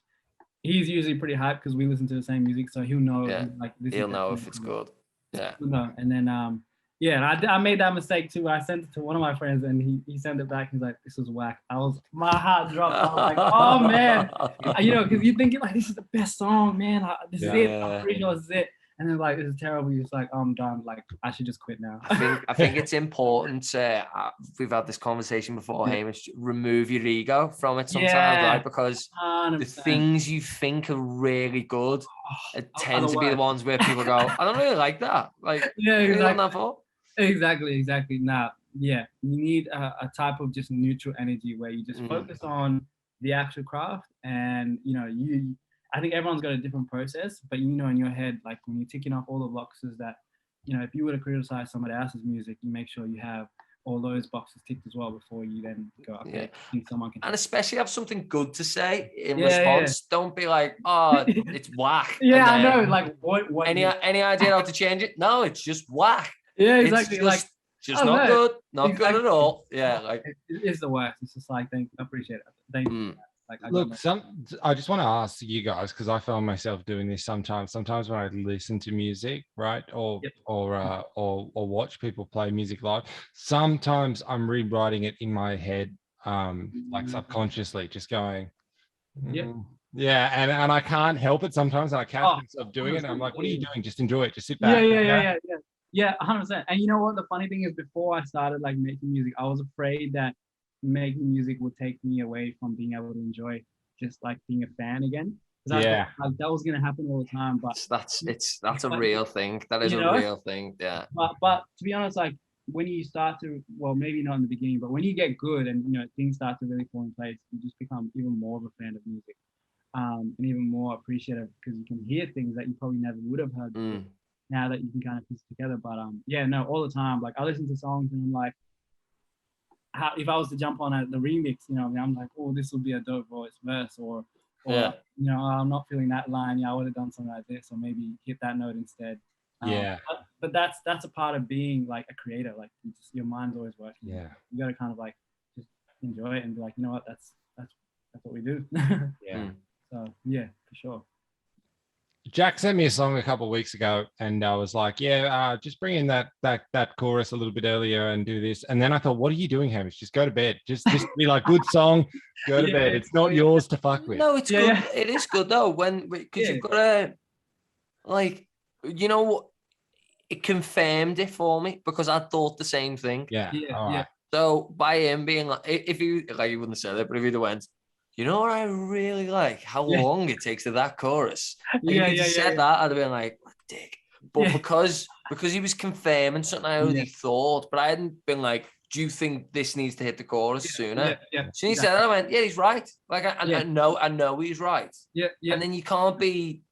Speaker 2: he's usually pretty hyped because we listen to the same music, so he'll know. Like this.
Speaker 3: He'll know if it's good. Yeah.
Speaker 2: And then I made that mistake too. I sent it to one of my friends, and he sent it back. He's like, "This was whack." My heart dropped. I was like, "Oh man," because you think like, "This is the best song, man. This is it. I'm pretty sure this is it." And then like, "This is terrible." You're just like, "Oh, I'm done. Like, I should just quit now."
Speaker 3: I think it's important. We've had this conversation before, Hamish. Remove your ego from it sometimes, right? Because 100%. The things you think are really good tend to be the ones where people go, "I don't really like that." Like,
Speaker 2: exactly. Exactly. Now, you need a type of just neutral energy where you just focus on the actual craft, and I think everyone's got a different process, but in your head, like when you're ticking off all the boxes that, if you were to criticize somebody else's music, you make sure you have all those boxes ticked as well before you then go, okay, I think someone can.
Speaker 3: And especially have something good to say in response. Yeah. Don't be like, "Oh, it's whack."
Speaker 2: I know. Like, what?
Speaker 3: Any idea how to change it? No, it's just whack.
Speaker 2: Yeah, exactly.
Speaker 3: It's just not good. Not good at all. Yeah, like
Speaker 2: it's the worst. It's just like, I appreciate it. Thank you. Like,
Speaker 1: I just want to ask you guys, because I found myself doing this sometimes. Sometimes when I listen to music, right, or watch people play music live, sometimes I'm rewriting it in my head, like subconsciously, just going, and I can't help it sometimes, and I catch myself doing it. And I'm like, "What are you doing? Just enjoy it. Just sit back."
Speaker 2: Yeah, 100%. And you know what? The funny thing is, before I started like making music, I was afraid that making music would take me away from being able to enjoy just like being a fan again. That was gonna happen all the time. But
Speaker 3: that's a real thing. That is a real thing. Yeah.
Speaker 2: But to be honest, like when you start to, well, maybe not in the beginning, but when you get good and things start to really fall in place, you just become even more of a fan of music, and even more appreciative because you can hear things that you probably never would have heard before. Now that you can kind of piece it together. But all the time, like I listen to songs and I'm like, if I was to jump on the remix, I'm like, "Oh, this will be a dope verse, or I'm not feeling that line. I would have done something like this, or maybe hit that note instead." But that's a part of being like a creator. Like your mind's always working.
Speaker 1: Yeah,
Speaker 2: you got to kind of like just enjoy it and be like, "You know what? That's what we do." So for sure.
Speaker 1: Jack sent me a song a couple of weeks ago, and I was like, just bring in that chorus a little bit earlier and do this. And then I thought, what are you doing, Hamish? Just go to bed. Just be like, good song, go to bed. It's not yours to fuck with.
Speaker 3: No, it's good. Yeah. It is good though, because you've got to, like, it confirmed it for me because I thought the same thing.
Speaker 1: Yeah.
Speaker 3: So by him being like, if you like, you wouldn't have said it, but if you'd have went, "You know what I really like? How long it takes to that chorus." Like, if you said that, I'd have been like, "What a dick." But because he was confirming something I already thought, but I hadn't been like, "Do you think this needs to hit the chorus sooner?" So he said that, I went, "Yeah, he's right." Like I know he's right. And then you can't be,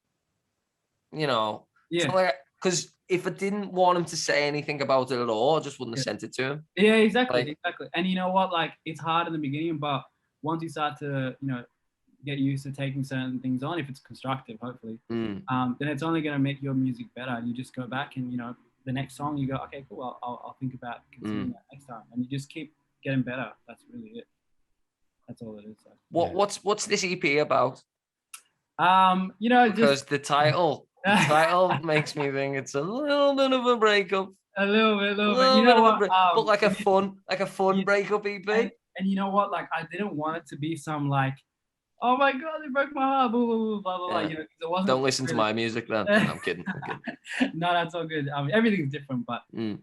Speaker 3: because if I didn't want him to say anything about it at all, I just wouldn't have sent it to him.
Speaker 2: Yeah, exactly. And you know what? Like, it's hard in the beginning, but once you start to, get used to taking certain things on, if it's constructive, hopefully, then it's only going to make your music better. And you just go back and, the next song you go, "Okay, cool, I'll think about continuing that next time." And you just keep getting better. That's really it. That's all it is. So.
Speaker 3: What's this EP about?
Speaker 2: Because
Speaker 3: the title makes me think it's a little bit of a breakup.
Speaker 2: A little bit. You know what?
Speaker 3: But like a fun breakup EP.
Speaker 2: And you know what? Like, I didn't want it to be some like oh my God, they broke my heart, blah, blah, blah, blah, blah.
Speaker 3: Yeah.
Speaker 2: You know, it wasn't
Speaker 3: Don't listen to
Speaker 2: really...
Speaker 3: my music then. No, I'm kidding. I'm kidding.
Speaker 2: No, that's all good. Everything's different, but
Speaker 3: Mm.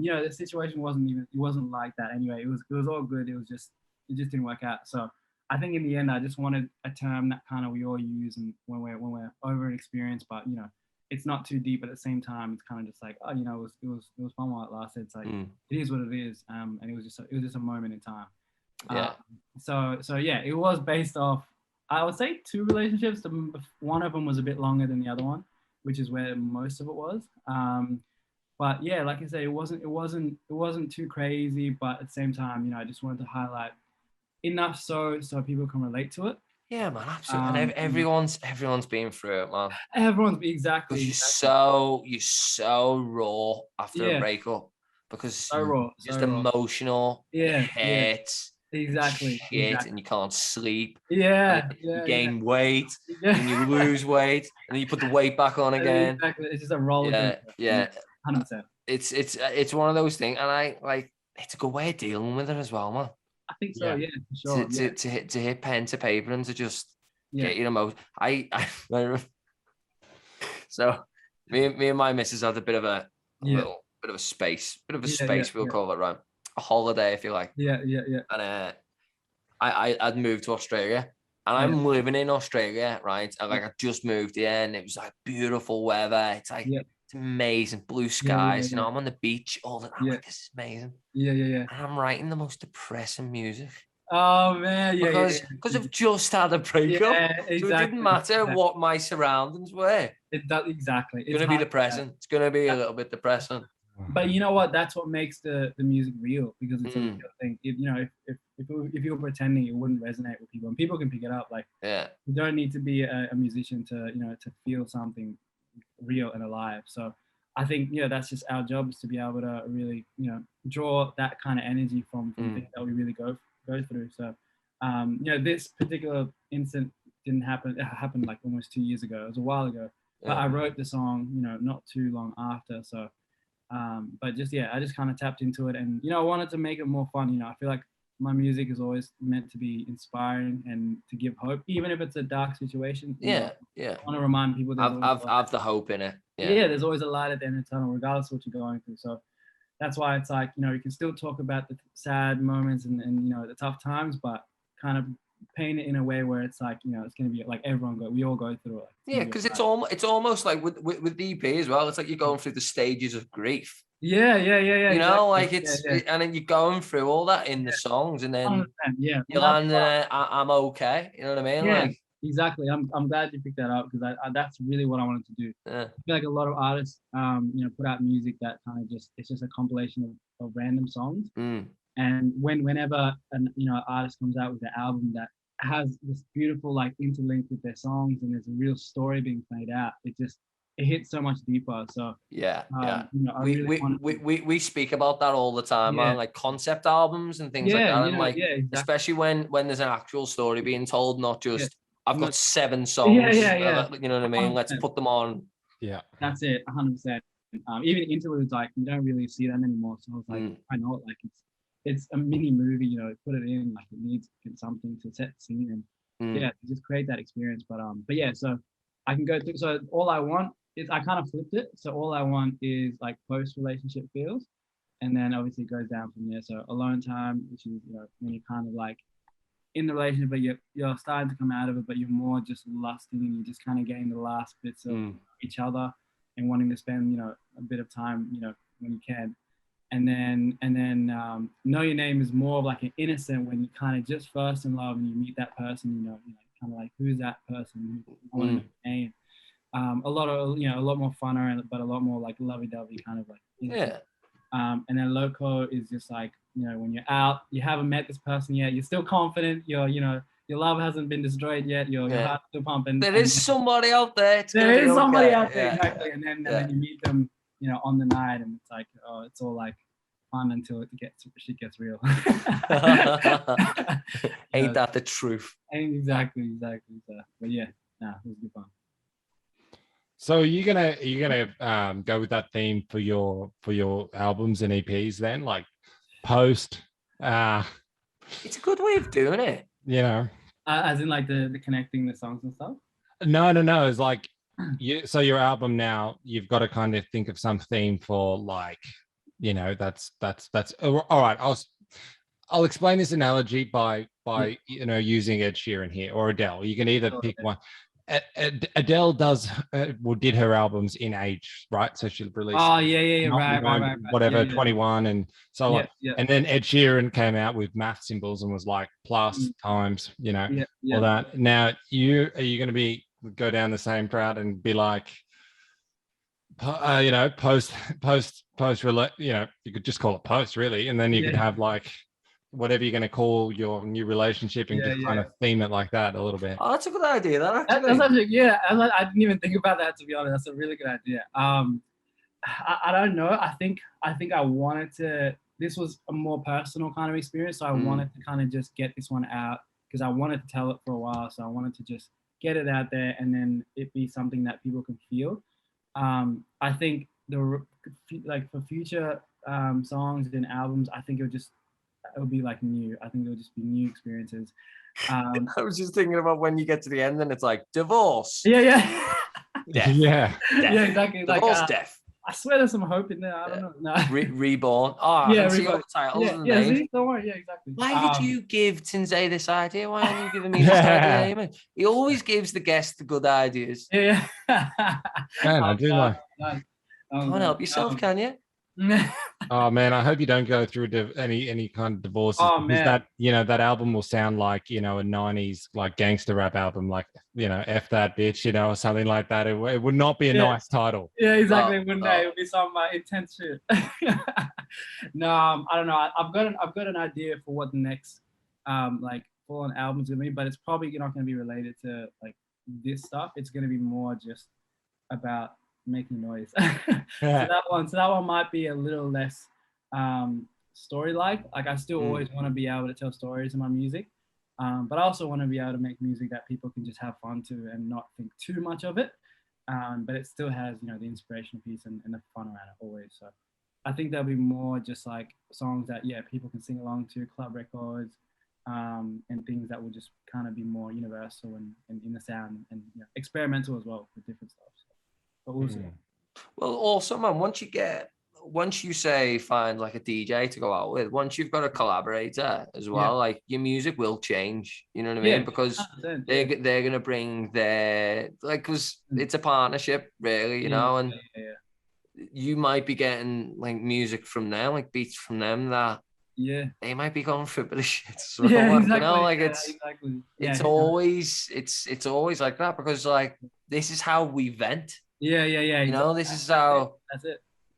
Speaker 2: you know, the situation wasn't like that anyway. It was all good. It just didn't work out. So I think in the end, I just wanted a term that kind of we all use, and when we're over an experience, but you know, it's not too deep. But at the same time, it's kind of just like, oh, you know, it was fun while it lasted. It's like it is what it is. And it was just a moment in time.
Speaker 3: Yeah.
Speaker 2: So yeah, it was based off, I would say, 2 relationships. One of them was a bit longer than the other one, which is where most of it was. But yeah, like I said, it wasn't too crazy, but at the same time, you know, I just wanted to highlight enough so people can relate to it.
Speaker 3: Yeah, man, absolutely. And everyone's been through it, man.
Speaker 2: Everyone's exactly.
Speaker 3: You're so raw after a breakup, because
Speaker 2: so raw,
Speaker 3: just emotional.
Speaker 2: Yeah,
Speaker 3: it hurts.
Speaker 2: Exactly.
Speaker 3: And you can't sleep.
Speaker 2: Yeah.
Speaker 3: You gain weight, and you lose weight, and then you put the weight back on again.
Speaker 2: Exactly. It's just a roller coaster.
Speaker 3: Yeah.
Speaker 2: 100%.
Speaker 3: It's one of those things, and I like, it's a good way of dealing with it as well, man.
Speaker 2: I think so, yeah, for sure.
Speaker 3: To hit pen to paper and to just get your emotion. I so me and my missus had a bit of a little bit of a space, we'll call it, right? A holiday, if you like.
Speaker 2: Yeah.
Speaker 3: And I'd moved to Australia, and I'm living in Australia, right? And like I just moved here, and it was like beautiful weather. It's like it's amazing, blue skies. You know, I'm on the beach all the time. Like, this is amazing.
Speaker 2: Yeah.
Speaker 3: And I'm writing the most depressing music.
Speaker 2: Oh man,
Speaker 3: because I've just had a breakup.
Speaker 2: Exactly.
Speaker 3: So it didn't matter what my surroundings were.
Speaker 2: It does, exactly.
Speaker 3: It's gonna be depressing. It's gonna be a little bit depressing.
Speaker 2: But you know what? That's what makes the music real, because it's a real thing. If you know, if you were pretending, it wouldn't resonate with people, and people can pick it up. Like, you don't need to be a musician to, you know, to feel something real and alive. So I think, you know, that's just our job, is to be able to really, you know, draw that kind of energy from things that we really go through. So you know, this particular incident didn't happen. It happened like almost 2 years ago. It was a while ago. But I wrote the song, you know, not too long after. So but just I just kind of tapped into it, and you know, I wanted to make it more fun. You know, I feel like my music is always meant to be inspiring and to give hope, even if it's a dark situation. I want to remind people that
Speaker 3: I've the hope in it.
Speaker 2: There's always a light at the end of the tunnel, regardless of what you're going through. So that's why it's like, you know, you can still talk about the sad moments and you know, the tough times, but kind of paint it in a way where it's like, you know, it's going to be like we all go through it.
Speaker 3: Because it's almost like with the EP as well. It's like you're going through the stages of grief.
Speaker 2: Yeah.
Speaker 3: You know, like it's and then you're going through all that in the songs, and then you land in I'm okay. You know what I mean?
Speaker 2: Yeah,
Speaker 3: like,
Speaker 2: exactly. I'm glad you picked that up, because that's really what I wanted to do. I feel like a lot of artists, you know, put out music that kind of it's just a compilation of random songs. And whenever you know, an artist comes out with an album that has this beautiful like interlink with their songs, and there's a real story being played out, it hits so much deeper. So you know,
Speaker 3: we speak about that all the time, man. Like concept albums and things like that, and like especially when there's an actual story being told, not just I've got 7 songs. You know what I mean? Let's put them on. Yeah,
Speaker 2: that's it. 100%. Even interludes, like you don't really see them anymore. So I was like, I know it. Like it's a mini movie. You know, put it in. Like it needs something to set the scene, and just create that experience. But yeah. So I can go through. So all I want is, I kind of flipped it. So all I want is like post-relationship feels, and then obviously it goes down from there. So alone time, which is, you know, when you're kind of like in the relationship, but you're starting to come out of it, but you're more just lusting, and you're just kind of getting the last bits of each other and wanting to spend, you know, a bit of time, you know, when you can. And then Know Your Name is more of like an innocent, when you kind of just first in love and you meet that person, you know kind of like, who's that person? I want to know your name. A lot more funner, but a lot more like lovey-dovey kind of like. And then Loco is just like, you know, when you're out, you haven't met this person yet, you're still confident, your love hasn't been destroyed yet, your heart's still pumping.
Speaker 3: There is somebody out there.
Speaker 2: There is somebody out there, exactly. And then you meet them, you know, on the night, and it's like, oh, it's all like fun until shit gets real.
Speaker 3: Ain't that the truth?
Speaker 2: Exactly. So, but yeah, it was good fun.
Speaker 1: So are you gonna go with that theme for your albums and EPs then, like post?
Speaker 3: It's a good way of doing it.
Speaker 1: You know,
Speaker 2: As in like the connecting the songs and stuff?
Speaker 1: No. It's like so your album now, you've got to kind of think of some theme for like, that's all right. I'll explain this analogy by using Ed Sheeran here or Adele. You can either pick one. Adele did her albums in age, right? So she released
Speaker 2: right.
Speaker 1: whatever 21 and so on.
Speaker 2: Yeah.
Speaker 1: And then Ed Sheeran came out with math symbols and was like plus times, all that. Now are you going to go down the same route and be like, post, you could just call it post really, and then you could have like whatever you're going to call your new relationship and just kind of theme it like that a little bit.
Speaker 3: Oh, that's a good idea. That's
Speaker 2: actually, I didn't even think about that, to be honest. That's a really good idea. I don't know. I think I wanted to. This was a more personal kind of experience, so I wanted to kind of just get this one out because I wanted to tell it for a while. So I wanted to just get it out there and then it be something that people can feel. I think for future songs and albums, I think it'll be like new. I think it'll just be new experiences.
Speaker 3: I was just thinking about when you get to the end and it's like divorce.
Speaker 2: Yeah.
Speaker 3: Death.
Speaker 1: Yeah,
Speaker 2: exactly.
Speaker 3: Divorce, death.
Speaker 2: I swear there's some hope in there. I don't know. No.
Speaker 3: Reborn. Oh, yeah, see all the titles.
Speaker 2: Don't worry. Yeah, exactly.
Speaker 3: Why did you give Tinsae this idea? Why aren't you giving me this idea? He always gives the guest the good ideas.
Speaker 2: Yeah.
Speaker 1: Man, I do like.
Speaker 3: Can't help yourself, can you?
Speaker 1: Oh man, I hope you don't go through any kind of divorces.
Speaker 2: Oh man,
Speaker 1: that album will sound like a 90s like gangster rap album, like F that bitch, or something like that. It would not be a nice title.
Speaker 2: Yeah, exactly. It wouldn't. It would be some intense shit. No, I don't know. I've got an idea for what the next like full-on album's gonna be, but it's probably not gonna be related to like this stuff. It's gonna be more just about making noise. So that one might be a little less story-like. Like I still always want to be able to tell stories in my music, but I also want to be able to make music that people can just have fun to and not think too much of it. But it still has the inspirational piece and the fun around it always. So I think there'll be more just like songs that people can sing along to, club records, and things that will just kind of be more universal and in the sound and experimental as well with different stuff. So. But we'll see.
Speaker 3: Well, also, man, once you say find like a DJ to go out with, once you've got a collaborator as well, like your music will change. You know what I mean? Because they're gonna bring their because it's a partnership, really. And you might be getting like music from them, like beats from them that they might be going for a bit of shit. So, it's always like that because like this is how we vent.
Speaker 2: Yeah.
Speaker 3: This is how.
Speaker 2: That's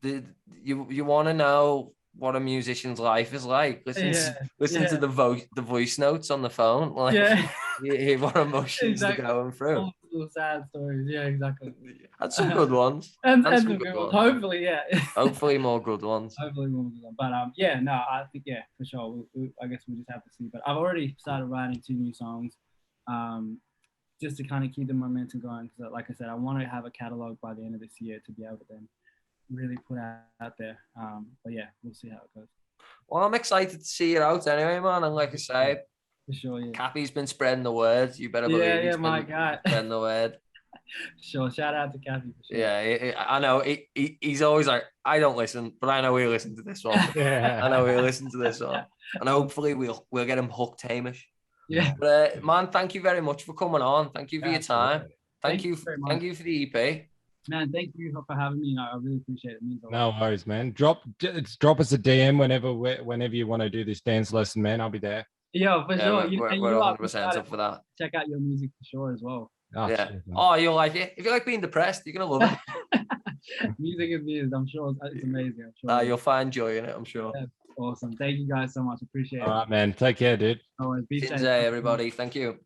Speaker 2: it.
Speaker 3: You want to know what a musician's life is like. Listen to the voice notes on the phone. Like, you hear what emotions they're going through.
Speaker 2: All little sad stories. Yeah, exactly.
Speaker 3: Had some good ones.
Speaker 2: and some good ones. Hopefully,
Speaker 3: Hopefully, more good ones.
Speaker 2: Hopefully, more good ones. But I think for sure. I guess we'll just have to see. But I've already started writing 2 new songs. Just to kind of keep the momentum going, because like I said, I want to have a catalog by the end of this year to be able to then really put out there. But we'll see how it goes.
Speaker 3: Well, I'm excited to see it out anyway, man. And like I said,
Speaker 2: for sure,
Speaker 3: Cappy's been spreading the word. You better believe he's been spreading the word.
Speaker 2: Sure, shout out to Cappy for sure.
Speaker 3: Yeah, I know. He's always like, I don't listen, but I know he'll listen to this one. I know he'll listen to this one, and hopefully we'll get him hooked, Hamish.
Speaker 2: Yeah.
Speaker 3: But man, thank you very much for coming on. Thank you for your time. Thank you for the EP.
Speaker 2: Man, thank you for having me. I really appreciate it. It means a lot.
Speaker 1: No worries, man. Drop us a DM whenever you want to do this dance lesson, man. I'll be there.
Speaker 2: Yeah, for sure.
Speaker 3: We're 100% up for that.
Speaker 2: Check out your music for sure as well.
Speaker 1: Oh,
Speaker 3: yeah.
Speaker 1: Shit,
Speaker 3: You'll like it. If you like being depressed, you're gonna love it.
Speaker 2: Music is music. I'm sure it's amazing. I'm sure.
Speaker 3: You'll find joy in it. I'm sure.
Speaker 2: Yeah. Awesome. Thank you guys so much. Appreciate it.
Speaker 1: All right, man. Take care, dude.
Speaker 2: Always be safe.
Speaker 3: Everybody. Thank you.